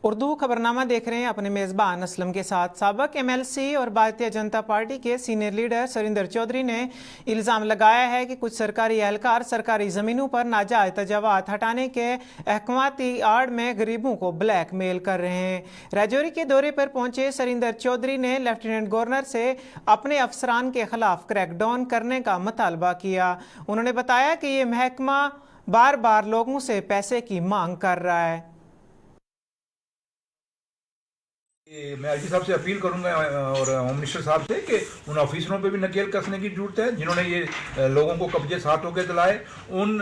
उर्दू खबरनामा देख रहे हैं अपने मेज़बान असलम के साथ। साबिक MLC और भारतीय जनता पार्टी के सीनियर लीडर सरिंदर चौधरी ने इल्ज़ाम लगाया है कि कुछ सरकारी एहलकार सरकारी ज़मीनों पर नाजायज़ तजावात हटाने के अहकामाती आड़ में गरीबों को ब्लैकमेल कर रहे हैं। राजौरी के दौरे पर पहुंचे सरिंदर चौधरी ने लेफ्टिनेंट गवर्नर से अपने अफसरान के खिलाफ क्रैकडाउन करने का मुतालबा किया। उन्होंने बताया कि ये महकमा बार बार लोगों से पैसे की मांग कर रहा है। मैं आईजी साहब से अपील करूंगा और होम मिनिस्टर साहब से कि उन ऑफिसरों पे भी नकेल कसने की जरूरत है जिन्होंने ये लोगों को कब्जे साथ होकर दिलाए। उन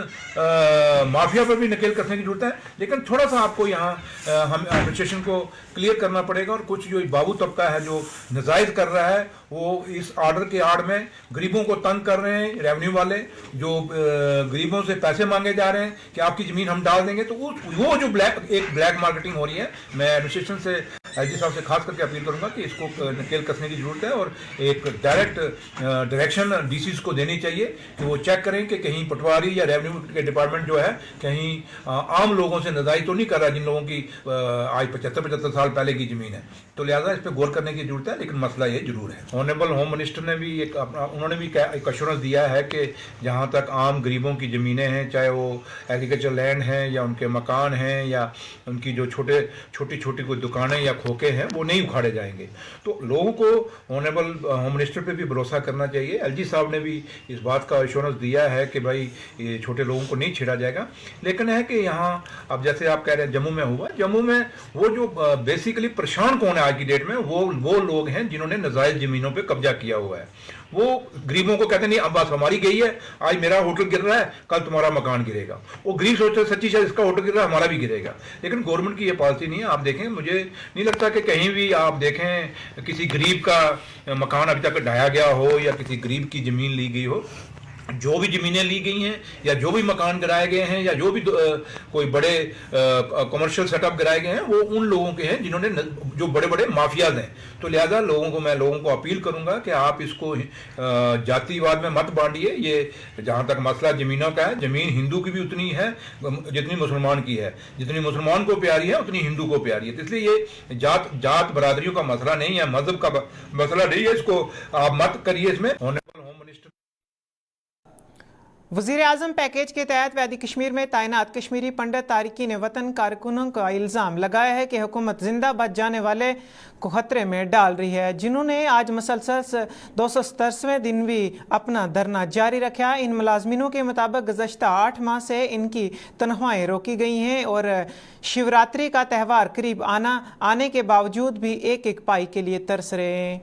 माफिया पर भी नकेल कसने की जरूरत है। लेकिन थोड़ा सा आपको यहाँ हम एडमिनिस्ट्रेशन को क्लियर करना पड़ेगा और कुछ जो बाबू तबका है जो नजायज कर रहा है वो इस ऑर्डर के आड़ में गरीबों को तंग कर रहे हैं। रेवेन्यू वाले जो गरीबों से पैसे मांगे जा रहे हैं कि आपकी जमीन हम डाल देंगे, तो वो जो ब्लैक मार्केटिंग हो रही है। मैं एडमिनिस्ट्रेशन से आईजी साहब से खास करके अपील करूंगा कि इसको नकेल कसने की जरूरत है और एक डायरेक्ट डायरेक्शन डीसीज को देनी चाहिए कि वो चेक करें कि कहीं पटवारी या रेवेन्यू के डिपार्टमेंट जो है कहीं आम लोगों से नजायज तो नहीं कर रहा जिन लोगों की आज 75 साल पहले की जमीन है। तो लिहाजा इस पर गौर करने की जरूरत है। लेकिन मसला ये जरूर है। ऑनरेबल होम मिनिस्टर ने भी उन्होंने भी एक अश्योरेंस दिया है कि जहां तक आम गरीबों की जमीनें हैं, चाहे वो एग्रीकल्चर लैंड हैं या उनके मकान हैं या उनकी जो छोटी छोटी कोई दुकानें या खोखे हैं, वो नहीं उखाड़े जाएंगे। तो लोगों को ऑनरेबल होम मिनिस्टर पे भी भरोसा करना चाहिए। एलजी साहब ने भी इस बात का एश्योरेंस दिया है कि भाई ये छोटे लोगों को नहीं छेड़ा जाएगा। लेकिन है कि यहाँ अब जैसे आप कह रहे हैं जम्मू में हुआ, जम्मू में वो जो बेसिकली परेशान कौन है आज की डेट में, वो लोग हैं जिन्होंने नाजायज जमीनों पे कब्जा किया हुआ है। वो गरीबों को कहते नहीं अब बात हमारी गई है, आज मेरा होटल गिर रहा है, कल तुम्हारा मकान गिरेगा। वो गरीब सोचते सच्ची शायद इसका होटल गिर रहा है, हमारा भी गिरेगा। लेकिन गवर्नमेंट की ये पॉलिसी नहीं है। आप देखें, मुझे नहीं लगता कि कहीं भी आप देखें किसी गरीब का मकान अभी तक ढाया गया हो या किसी गरीब की जमीन ली गई हो। जो भी जमीनें ली गई हैं या जो भी मकान गिराए गए हैं या जो भी कोई बड़े कमर्शियल सेटअप गिराए गए हैं, वो उन लोगों के हैं जिन्होंने जो बड़े बड़े माफियाज हैं। तो लिहाजा मैं लोगों को अपील करूंगा कि आप इसको जातिवाद में मत बांटिए। ये जहां तक मसला जमीनों का है, जमीन हिंदू की भी उतनी है जितनी मुसलमान की है। जितनी मुसलमान को प्यारी है उतनी हिंदू को प्यारी है। इसलिए ये जात बरादरियों का मसला नहीं है, मजहब का मसला नहीं है। इसको आप मत करिए। इसमें ऑनरेबल होम मिनिस्टर वज़ीर आज़म पैकेज के तहत वैदी कश्मीर में तैनात कश्मीरी पंडित तारिकीन वतन कारकुनों का इल्ज़ाम लगाया है कि हुकूमत जिंदा बच जाने वाले को खतरे में डाल रही है, जिन्होंने आज मुसलसल 277वें दिन भी अपना धरना जारी रखा। इन मुलाजमीनों के मुताबिक गुज़श्ता 8 माह से इनकी तनख्वाहें रोकी गई हैं और शिवरात्रि का त्यौहार करीब आने के बावजूद भी एक एक पाई के लिए तरस रहे हैं।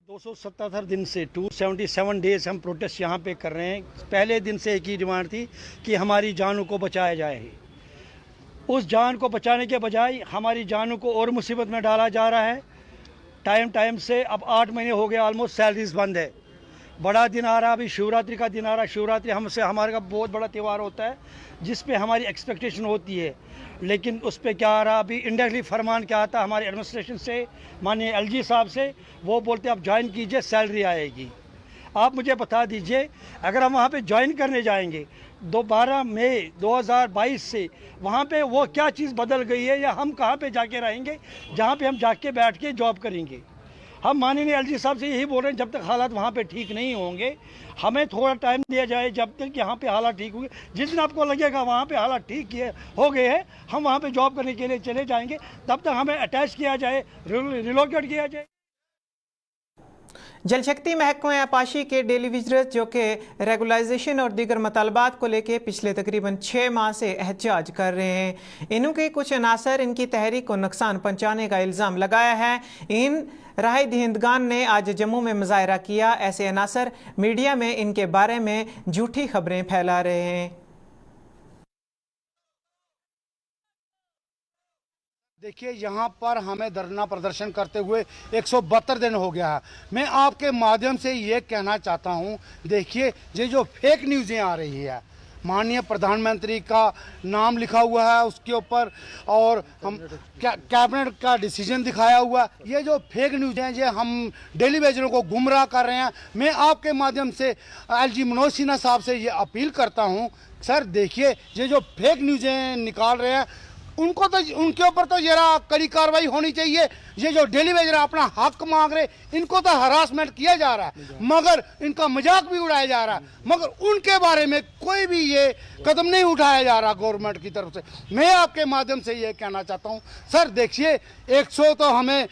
277 दिन से 277 डेज हम प्रोटेस्ट यहाँ पे कर रहे हैं। पहले दिन से एक ही डिमांड थी कि हमारी जानों को बचाया जाए। उस जान को बचाने के बजाय हमारी जानों को और मुसीबत में डाला जा रहा है। टाइम से अब 8 महीने हो गए, ऑलमोस्ट सैलरीज बंद है। बड़ा दिन आ रहा, अभी शिवरात्रि का दिन आ रहा। शिवरात्रि हमारे का बहुत बड़ा त्यौहार होता है जिस पे हमारी एक्सपेक्टेशन होती है, लेकिन उस पर क्या आ रहा, अभी इंडायरेक्टली फरमान क्या आता हमारे एडमिनिस्ट्रेशन से, माननीय एलजी साहब से। वो बोलते आप ज्वाइन कीजिए, सैलरी आएगी। आप मुझे बता दीजिए, अगर हम वहाँ पे ज्वाइन करने जाएंगे 12 मई 2022 से, वहाँ पे वो क्या चीज़ बदल गई है या हम कहाँ पे जाके रहेंगे जहाँ पे हम जाके बैठ के जॉब करेंगे। हम माननीय एलजी साहब से यही बोल रहे हैं, जब तक हालात वहाँ पे ठीक नहीं होंगे हमें थोड़ा टाइम दिया जाए, जब तक यहाँ पे हालात ठीक होंगे। जिस दिन आपको लगेगा वहाँ पे हालात ठीक हो गए हैं, हम वहाँ पे जॉब करने के लिए चले जाएंगे। तब तक हमें अटैच किया जाए, रिलोकेट किया जाए। जल शक्ति महकमा आपाशी के डेली विजिटर्स जो कि रेगुलाइजेशन और दीगर मतलबात को लेकर पिछले तकरीबन 6 माह से एहतजाज कर रहे हैं। इन्हों के कुछ अनासर इनकी तहरीक को नुकसान पहुँचाने का इल्ज़ाम लगाया है। इन राय दहिंदगान ने आज जम्मू में मुजाहरा किया। ऐसे अनासर मीडिया में इनके बारे में झूठी खबरें फैला रहे हैं। देखिए, यहाँ पर हमें धरना प्रदर्शन करते हुए 172 दिन हो गया है। मैं आपके माध्यम से ये कहना चाहता हूँ, देखिए ये जो फेक न्यूज़ें आ रही है, माननीय प्रधानमंत्री का नाम लिखा हुआ है उसके ऊपर, और हम कैबिनेट का डिसीजन दिखाया हुआ। ये जो फेक न्यूज़ हैं, ये हम डेली बेजरों को गुमराह कर रहे हैं। मैं आपके माध्यम से एलजी मनोज सिन्हा साहब से ये अपील करता हूँ, सर देखिए ये जो फेक न्यूज़ें निकाल रहे हैं उनको तो, उनके ऊपर तो जरा कड़ी कार्रवाई होनी चाहिए। ये जो डेली वेजर अपना हक मांग रहे, इनको तो हरासमेंट किया जा रहा है, मगर इनका मजाक भी उड़ाया जा रहा है, मगर उनके बारे में कोई भी ये कदम नहीं उठाया जा रहा गवर्नमेंट की तरफ से। मैं आपके माध्यम से ये कहना चाहता हूँ, सर देखिए 100 तो हमें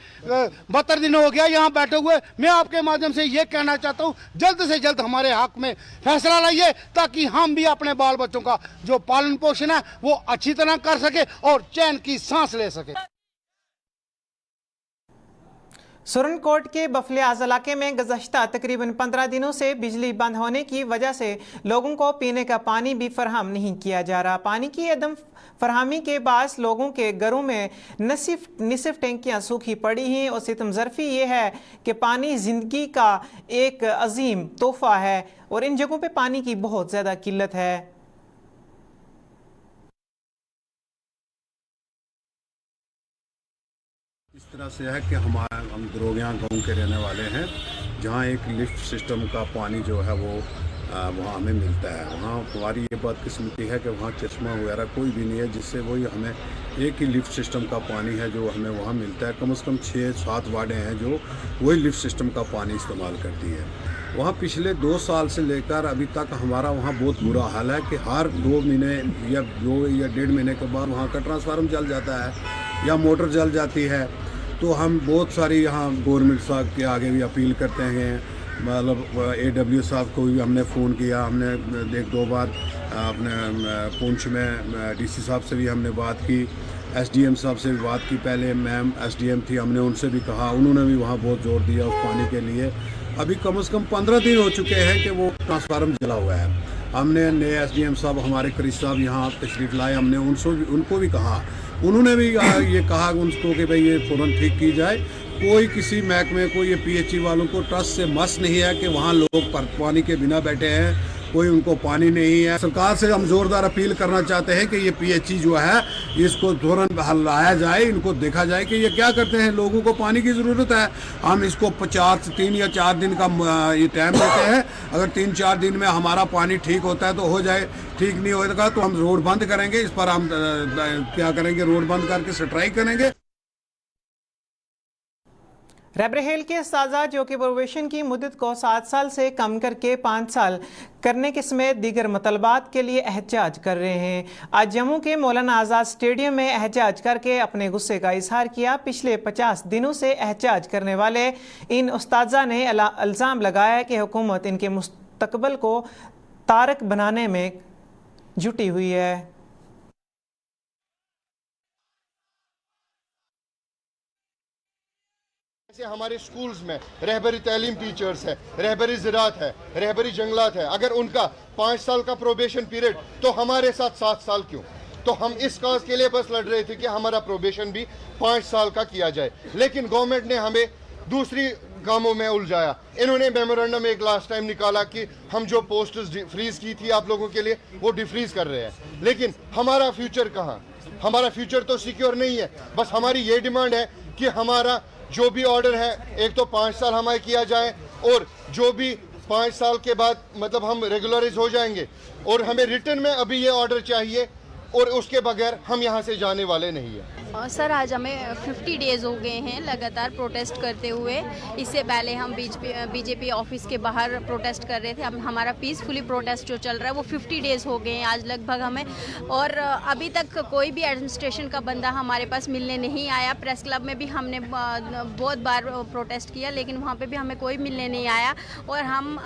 72 दिन हो गया यहाँ बैठे हुए। मैं आपके माध्यम से ये कहना चाहता हूँ जल्द से जल्द हमारे हक में फैसला लाइए, ताकि हम भी अपने बाल बच्चों का जो पालन पोषण है वो अच्छी तरह कर सके और चैन की सांस ले सके। सुरनकोट के बफलियाज इलाके में गुज़श्ता तकरीबन 15 दिनों से बिजली बंद होने की वजह से लोगों को पीने का पानी भी फराहम नहीं किया जा रहा। पानी की अदम फरहमी के बायस लोगों के घरों में न सिर्फ टैंकियाँ सूखी पड़ी हैं और सितम ज़रफ़ी ये है कि पानी ज़िंदगी का एक अजीम तोहफ़ा है और इन जगहों पे पानी की बहुत ज़्यादा किल्लत है। इस तरह से है कि हम दरोगियाँ गांव के रहने वाले हैं, जहाँ एक लिफ्ट सिस्टम का पानी जो है वो वहाँ हमें मिलता है। वहाँ हमारी ये बदकिस्मती है कि वहाँ चश्मा वगैरह कोई भी नहीं है, जिससे वही हमें एक ही लिफ्ट सिस्टम का पानी है जो हमें वहाँ मिलता है। कम से कम 6-7 वार्डें हैं जो वही लिफ्ट सिस्टम का पानी इस्तेमाल करती है। वहाँ पिछले 2 साल से लेकर अभी तक हमारा वहाँ बहुत बुरा हाल है कि हर 2 महीने या 2 या 1.5 महीने के बाद वहाँ का ट्रांसफार्मर जल जाता है या मोटर जल जाती है। तो हम बहुत सारी यहाँ गवर्नमेंट साहब के आगे भी अपील करते हैं, मतलब AW साहब को भी हमने फ़ोन किया, हमने 1-2 बार अपने पुंछ में DC साहब से भी हमने बात की, SDM साहब से भी बात की। पहले मैम SDM थी, हमने उनसे भी कहा, उन्होंने भी वहाँ बहुत जोर दिया उस पानी के लिए। अभी कम से कम 15 दिन हो चुके हैं कि वो ट्रांसफार्मर जला हुआ है। हमने नए SDM साहब हमारे करीब साहब यहाँ तशरीफ़ लाए, हमने उनको भी कहा, उन्होंने भी ये कहा उनको कि भाई ये फ़ौरन ठीक की जाए। कोई किसी महकमे को, ये PHE वालों को ट्रस्ट से मस नहीं है कि वहाँ लोग पानी के बिना बैठे हैं, कोई उनको पानी नहीं है। सरकार से हम ज़ोरदार अपील करना चाहते हैं कि ये PHE जो है इसको फ़ौरन हल लाया जाए, इनको देखा जाए कि ये क्या करते हैं। लोगों को पानी की ज़रूरत है, हम इसको 3 या 4 दिन का ये टाइम देते हैं। अगर 3-4 दिन में हमारा पानी ठीक होता है तो हो जाए, ठीक नहीं होगा तो हम रोड बंद करेंगे। इस पर हम क्या करेंगे, रोड बंद करके स्ट्राइक करेंगे। रेबरहेल के साजा जो कि प्रोबेशन की मुद्दत को 7 साल से कम करके 5 साल करने के समेत दीगर मतलबात के लिए एहतजाज कर रहे हैं। आज जम्मू के मौलाना आज़ाद स्टेडियम में एहतजाज करके अपने गुस्से का इजहार किया। पिछले 50 दिनों से एहतजाज करने वाले इन उस्ताज़ा ने इल्ज़ाम लगाया कि हुकूमत इनके मुस्तकबिल को तारक बनाने में जुटी हुई है। हमारे स्कूल्स में रहबरी तालीम टीचर्स है, रहबरी ज़राअत है, रहबरी जंगलात है, अगर उनका 5 साल का प्रोबेशन पीरियड तो हमारे साथ 7 साल क्यों? तो हम इस काज के लिए बस लड़ रहे थे कि हमारा प्रोबेशन भी 5 साल का किया जाए, लेकिन गवर्नमेंट ने हमें दूसरी कामों में उलझाया। इन्होंने मेमोरेंडम एक लास्ट टाइम निकाला कि हम जो पोस्ट्स फ्रीज की थी आप लोगों के लिए वो डिफ्रीज कर रहे हैं, लेकिन हमारा फ्यूचर कहाँ? हमारा फ्यूचर तो सिक्योर नहीं है। बस हमारी ये डिमांड है कि हमारा जो भी ऑर्डर है, एक तो 5 साल हमारे किया जाए और जो भी 5 साल के बाद मतलब हम रेगुलराइज हो जाएंगे, और हमें रिटर्न में अभी ये ऑर्डर चाहिए और उसके बगैर हम यहाँ से जाने वाले नहीं हैं। सर आज हमें 50 डेज़ हो गए हैं लगातार प्रोटेस्ट करते हुए। इससे पहले हम बीजेपी ऑफिस के बाहर प्रोटेस्ट कर रहे थे। अब हमारा पीसफुली प्रोटेस्ट जो चल रहा है वो 50 डेज़ हो गए हैं आज लगभग हमें, और अभी तक कोई भी एडमिनिस्ट्रेशन का बंदा हमारे पास मिलने नहीं आया। प्रेस क्लब में भी हमने बहुत बार प्रोटेस्ट किया, लेकिन वहाँ पे भी हमें कोई मिलने नहीं आया। और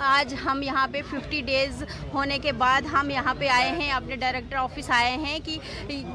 आज हम यहाँ पे 50 डेज़ होने के बाद हम यहाँ पे आए हैं, अपने डायरेक्टर ऑफिस आए हैं कि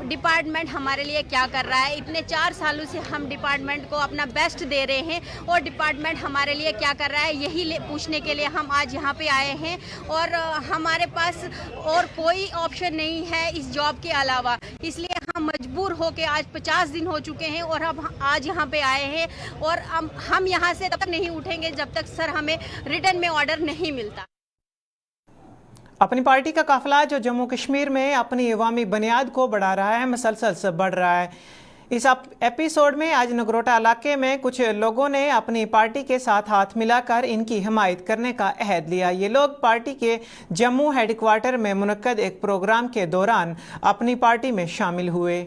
डिपार्टमेंट हमारे लिए क्या कर रहा है। इतने 4 सालों से हम डिपार्टमेंट को अपना बेस्ट दे रहे हैं और डिपार्टमेंट हमारे लिए क्या कर रहा है यही पूछने के लिए हम आज यहाँ पे आए हैं। और हमारे पास और कोई ऑप्शन नहीं है इस जॉब के अलावा, इसलिए हम मजबूर होकर आज 50 दिन हो चुके हैं और अब आज यहाँ पे आए हैं। और हम यहाँ से तब तक नहीं उठेंगे जब तक सर हमें रिटर्न में ऑर्डर नहीं मिलता। अपनी पार्टी का काफिला जो जम्मू कश्मीर में अपनी अवामी बुनियाद को बढ़ा रहा है, मसलसल से बढ़ रहा है। इस एपिसोड में आज नगरोटा इलाके में कुछ लोगों ने अपनी पार्टी के साथ हाथ मिलाकर इनकी हिमायत करने का अहद लिया। ये लोग पार्टी के जम्मू हेडक्वार्टर में मुनक्कद एक प्रोग्राम के दौरान अपनी पार्टी में शामिल हुए।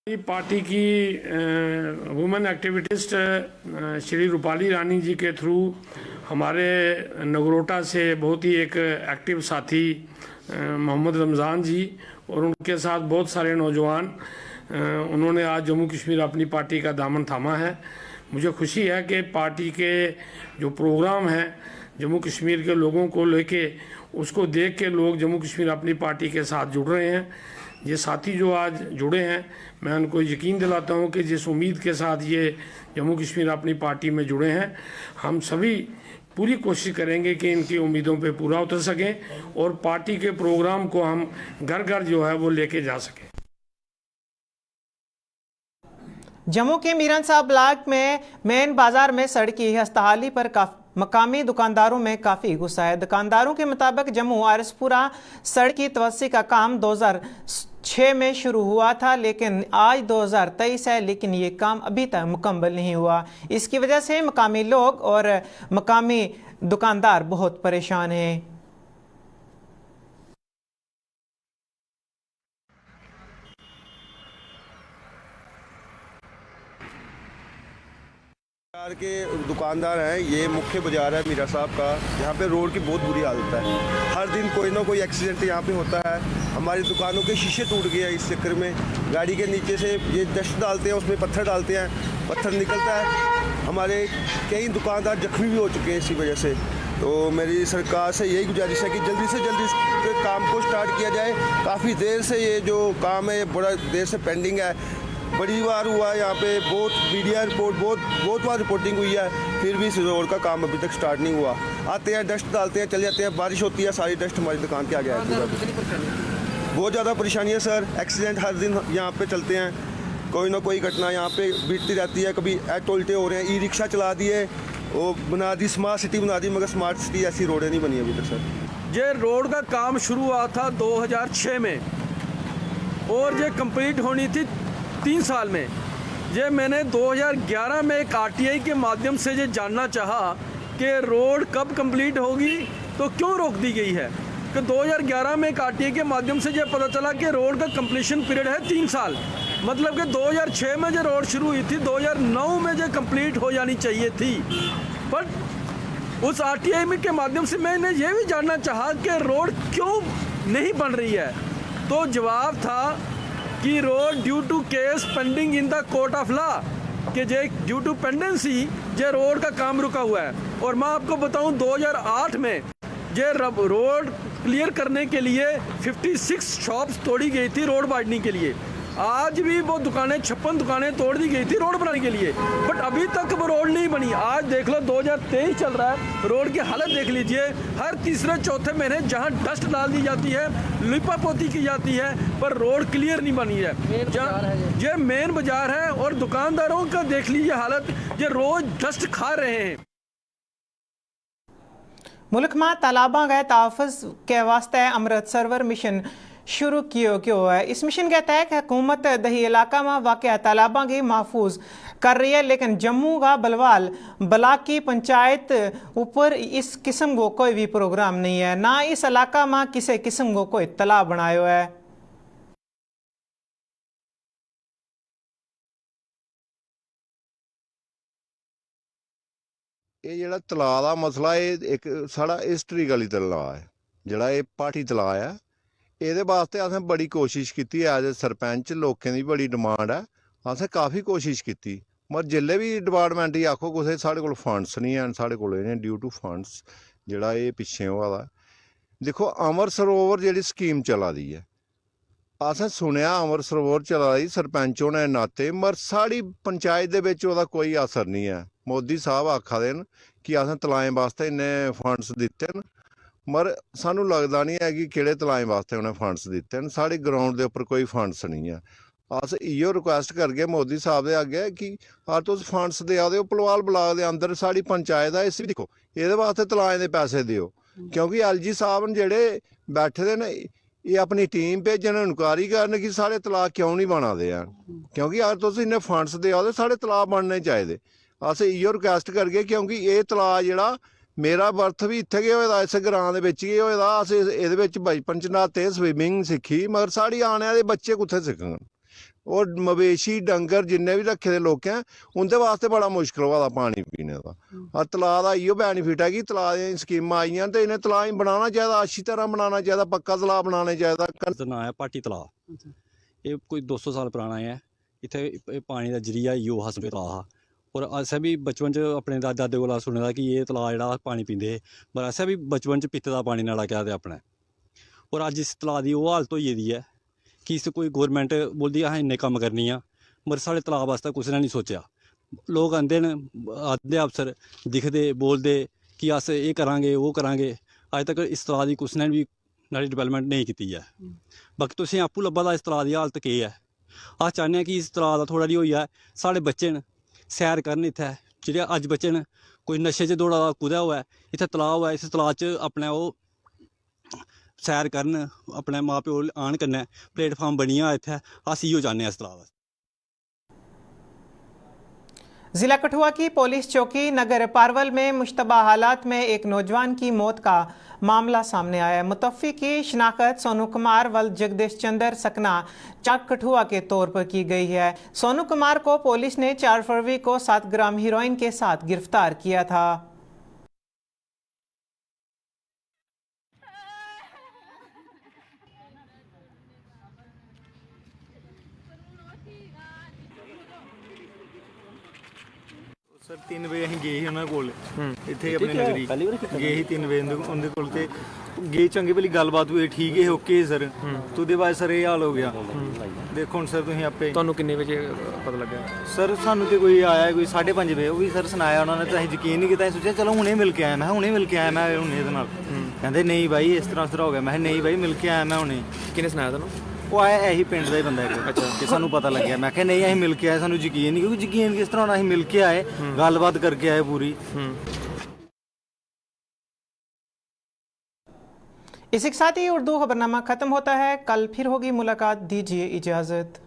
पार्टी की वुमेन एक्टिविटिस्ट श्री रूपाली रानी जी के थ्रू हमारे नगरोटा से बहुत ही एक एक्टिव साथी मोहम्मद रमज़ान जी और उनके साथ बहुत सारे नौजवान उन्होंने आज जम्मू कश्मीर अपनी पार्टी का दामन थामा है। मुझे खुशी है कि पार्टी के जो प्रोग्राम हैं जम्मू कश्मीर के लोगों को लेके उसको देख के लोग जम्मू कश्मीर अपनी पार्टी के साथ जुड़ रहे हैं। ये साथी जो आज जुड़े हैं, मैं उनको यकीन दिलाता हूँ कि जिस उम्मीद के साथ ये जम्मू कश्मीर अपनी पार्टी में जुड़े हैं, हम सभी पूरी कोशिश करेंगे कि इनकी उम्मीदों पे पूरा उतर सकें और पार्टी के प्रोग्राम को हम घर घर जो है वो लेके जा सकें। जम्मू के मीरन साहब ब्लॉक में मेन बाजार में सड़क की हस्तहाली पर मकामी दुकानदारों में काफ़ी गुस्सा है। दुकानदारों के मुताबिक जम्मू आरसपुरा सड़क की तवस्सी का काम 2006 में शुरू हुआ था, लेकिन आज 2023 है, लेकिन ये काम अभी तक मुकम्मल नहीं हुआ। इसकी वजह से मकामी लोग और मकामी दुकानदार बहुत परेशान हैं। के दुकानदार हैं, ये मुख्य बाजार है मीरा साहब का। यहाँ पे रोड की बहुत बुरी हालत है। हर दिन कोई ना कोई एक्सीडेंट यहाँ पे होता है। हमारी दुकानों के शीशे टूट गए हैं इस चक्कर में। गाड़ी के नीचे से ये डस्ट डालते हैं, उसमें पत्थर डालते हैं, पत्थर निकलता है। हमारे कई दुकानदार जख्मी भी हो चुके हैं इसी वजह से। तो मेरी सरकार से यही गुजारिश है कि जल्दी से जल्दी इस काम को स्टार्ट किया जाए। काफ़ी देर से ये जो काम है बड़ा देर से पेंडिंग है। बड़ी बार हुआ है यहाँ पे, बहुत मीडिया रिपोर्ट बहुत बार रिपोर्टिंग हुई है, फिर भी इस रोड का काम अभी तक स्टार्ट नहीं हुआ। आते हैं, डस्ट डालते हैं, चले जाते हैं, बारिश होती है, सारी डस्ट हमारी दुकान के आगे आती है। बहुत ज़्यादा परेशानी है सर। एक्सीडेंट हर दिन यहाँ पे चलते हैं, कोई ना कोई घटना यहाँ पे बीतती रहती है। कभी ऑटो उल्टे हो रहे हैं, ई रिक्शा चला दिए, वो बना दी, स्मार्ट सिटी बना दी, मगर स्मार्ट सिटी ऐसी रोडें नहीं बनी अभी तक सर। ये रोड का काम शुरू हुआ था 2006 में और ये कंप्लीट होनी थी 3 साल में। ये मैंने 2011 में एक आरटीआई के माध्यम से ये जानना चाहा कि रोड कब कंप्लीट होगी, तो क्यों रोक दी गई है। कि 2011 में एक आरटीआई के माध्यम से ये पता चला कि रोड का कंप्लीशन पीरियड है 3 साल। मतलब कि 2006 में जो रोड शुरू हुई थी, 2009 में जो कंप्लीट हो जानी चाहिए थी। बट उस आरटीआई में के माध्यम से मैंने ये भी जानना चाहा कि रोड क्यों नहीं बन रही है, तो जवाब था कि road due to case pending in the court of law, कि जे ड्यू टू पेंडेंसी जे रोड का काम रुका हुआ है। और मैं आपको बताऊं 2008 में ये रोड क्लियर करने के लिए 56 शॉप्स तोड़ी गई थी रोड बांटने के लिए। आज भी वो दुकानें 56 दुकानें तोड़ दी गई थी रोड बनाने के लिए, बट अभी तक वो रोड नहीं बनी। आज देख लो 2023 चल रहा है, रोड की हालत देख लीजिए। हर तीसरे चौथे महीने जहां डस्ट डाल दी जाती है, लिपापोती की जाती है, पर रोड क्लियर नहीं बनी है। ये मेन बाजार है और दुकानदारों का देख लीजिए हालत, ये रोज डस्ट खा रहे हैं। मुल्क में तालाबा गए तहफ़्फ़ुज़ के वास्ते अमृत सरोवर मिशन शुरू किया गया है। इस मिशन के तहत हुकूमत दही इलाका में वाक़ तालाबा की महफूज कर रही है, लेकिन जम्मू का बलवाल ब्लॉक की पंचायत ऊपर इस किस्म को कोई भी प्रोग्राम नहीं है, ना इस इलाका में किसी किस्म को कोई तालाब बनाया है। ਇਹ ਜਿਹੜਾ ਤਲਾਅ ਦਾ ਮਸਲਾ ਇਹ ਇੱਕ ਸਾਡਾ ਹਿਸਟਰੀਕਲੀ ਤਲਾਅ ਹੈ, ਜਿਹੜਾ ਇਹ ਪਾਠੀ ਤਲਾਅ ਹੈ। ਇਹਦੇ ਵਾਸਤੇ ਅਸੀਂ ਬੜੀ ਕੋਸ਼ਿਸ਼ ਕੀਤੀ, ਐਜ਼ ਸਰਪੰਚ ਲੋਕਾਂ ਦੀ ਬੜੀ ਡਿਮਾਂਡ ਹੈ, ਅਸੀਂ ਕਾਫੀ ਕੋਸ਼ਿਸ਼ ਕੀਤੀ, ਮगर जिले भी डिपार्टमेंट ही आखो कुछ साढ़े कोल फंड्स नहीं हैं। साढ़े कोल ड्यू टू फंड्स ਜਿਹੜਾ ਇਹ ਪਿੱਛੇ होआ दा। देखो अमर सरोवर ਜਿਹੜੀ स्कीम चला दी है, असें सुनिया अमर सरोवर चला दी सरपंच होने दे नाते, मगर साड़ी पंचायत दे विच ओहदा कोई असर नहीं है। मोदी साहब आखा दे कि असें तलाएं वास्ते इन्ने फंड्स दित्ते न, ਮਰ ਸਾਨੂੰ ਲੱਗਦਾ ਨਹੀਂ ਹੈ ਕਿ ਕਿਹੜੇ ਤਲਾਏ ਵਾਸਤੇ ਉਹਨੇ ਫੰਡਸ ਦਿੱਤੇ ਨੇ। ਸਾਡੇ ਗਰਾਊਂਡ ਦੇ ਉੱਪਰ ਕੋਈ ਫੰਡਸ ਨਹੀਂ ਹੈ। अस इो रिक्वेस्ट करगे मोदी साहब के अगे कि तुम फंड्स दे आओ भलवाल ब्लाक के अंदर साड़ी पंचायत है, इस भी देखो ये वास्ते तलाएं के पैसे दिओ, क्योंकि LG साहब जेडे बैठे दे ने ये अपनी टीम भेजन इनक्वायरी करन कि साढ़े तलाक क्यों नहीं बना दे हैं, क्योंकि अगर तुम इन्ने फंड्स दे आओ तो साढ़े तलाक बनने चाहिए। अस इो रिक्वेस्ट करगे क्योंकि ये तलाक जेड़ा मेरा बर्थ भी इत्थे गै होए इस ग्रां दे विच गै होए, अस इहदे विच बचपन च न्हाते स्विमिंग सिक्खी, मगर साढ़ी आने वाले बच्चे कुत्थे सिक्खन। और मवेशी डंगर जिन्ने भी रखे दे लोग हैं उनके वास्ते बड़ा मुश्किल होगा पानी पीने का। तलाऽ का इो बैनीफिट है कि तलाऽ दी स्कीमां आईयां तो इन्हें तलाऽ बनाना चाहिए, अच्छी तरह बनाना चाहिए, पक्का तलाऽ बनाना चाहिए। ना है पाटी तलाऽ, ये कोई 200 साल पुराना है। इत्थे पानी का जरिया इो हस तलाऽ हा, और असें भी बचपन च अपने दादे कोला सुने दा कि ये तलाऽ जेह्ड़ा पानी पींदे हे, पर असें भी बचपन च पीते दा पानी नाला क्या अपने। और अज्ज इस तलाऽ दी ओह् हालत होई गेदी है कि इस कोई गौरमेंट बोलदी असें इन्ने कम्म करनी आ, मगर साढ़े तलाऽ वास्ते कुसै ने नहीं सोचेआ। लोग आंदे न आंदे अफसर दिखदे बोलदे कि अस ये करांगे वो करांगे, अज तक इस तलाऽ दी कुसै ने भी नाली डिवेलपमेंट नहीं कीती है। बाकी तुसें आपूं लब्भा दा इस तलाऽ दी हालत केह् है। अस चाह्न्ने आं कि इस तलाऽ दा थोह्ड़ा जेहा होई जाए, साढ़े बच्चे न सैर करन इत्थै, जेह्ड़े अज्ज बच्चे न कोई नशे च दौड़ा दा कुदै होऐ, इत्थै तलाऽ होऐ, इस तलाऽ च अपने ओह् सैर करन, अपने माँ प्यो आन कन्नै प्लेटफार्म बनी जा इत्थै। अस इयो चाहने इस तलाऽ। जिला कठुआ की पुलिस चौकी नगर पारवल में मुश्तबा हालात में एक नौजवान की मौत का मामला सामने आया है। मुतफ़्फ़ी की शिनाख्त सोनू कुमार व जगदीश चंद्र सकना चक कठुआ के तौर पर की गई है। सोनू कुमार को पुलिस ने 4 फरवरी को 7 ग्राम हीरोइन के साथ गिरफ्तार किया था। सर 3 ਵਜੇ ਅਸੀਂ ਗਏ ਸੀ ਉਹਨਾਂ ਕੋਲ, ਇੱਥੇ ਆਪਣੇ ਨਗਰੀ ਗਏ ਸੀ 3 ਵਜੇ ਉਹਦੇ ਕੋਲ, ਤੇ ਗਏ ਚੰਗੀ ਭਲੀ ਗੱਲਬਾਤ ਹੋਈ, ਠੀਕ ਹੈ ਓਕੇ ਸਰ। ਤੇ ਉਹਦੇ ਬਾਅਦ ਸਰ ਇਹ ਹਾਲ ਹੋ ਗਿਆ। ਦੇਖੋ ਹੁਣ ਸਰ ਤੁਸੀਂ ਆਪੇ। ਤੁਹਾਨੂੰ ਕਿੰਨੇ ਵਜੇ ਪਤਾ ਲੱਗਾ? ਸਰ ਸਾਨੂੰ ਤੇ ਕੋਈ ਆਇਆ ਕੋਈ 5:30 ਵਜੇ, ਉਹ ਵੀ ਸਰ ਸੁਣਾਇਆ ਉਹਨਾਂ ਨੇ, ਤਾਂ ਅਸੀਂ ਯਕੀਨ ਨਹੀਂ ਕੀਤਾ। ਅਸੀਂ ਸੋਚਿਆ ਚਲੋ ਹੁਣੇ ਮਿਲ ਕੇ ਆਇਆ, ਮੈਂ ਹੁਣੇ ਮਿਲ ਕੇ ਆਇਆ ਮੈਂ ਹੁਣੇ ਇਹਦੇ ਨਾਲ। ਕਹਿੰਦੇ ਨਹੀਂ ਬਾਈ ਇਸ ਤਰ੍ਹਾਂ ਹੋ ਗਿਆ। ਮੈਂ ਨਹੀਂ ਬਾਈ ਮਿਲ ਕੇ ਆਇਆ ਮੈਂ ਹੁਣੇ। ਕਿਹਨੇ ਸੁਣਾਇਆ ਤੁਹਾਨੂੰ? ਉਹ ਆਇਆ ਇਹੀ ਪਿੰਡ ਦਾ ਹੀ ਬੰਦਾ ਇੱਕ। ਅੱਛਾ, ਕਿ ਸਾਨੂੰ ਪਤਾ ਲੱਗਿਆ। ਮੈਂ ਕਿਹਾ ਨਹੀਂ ਅਸੀਂ ਮਿਲ ਕੇ ਆਏ, ਸਾਨੂੰ ਯਕੀਨ ਨਹੀਂ, ਕਿਉਂਕਿ ਯਕੀਨ ਕਿਸ ਤਰ੍ਹਾਂ ਹੋਣਾ, ਅਸੀਂ ਮਿਲ ਕੇ ਆਏ, ਗੱਲਬਾਤ करके आए पूरी। इसी के साथ ही उर्दू खबरनामा खत्म होता है। कल फिर होगी मुलाकात, दीजिए इजाजत।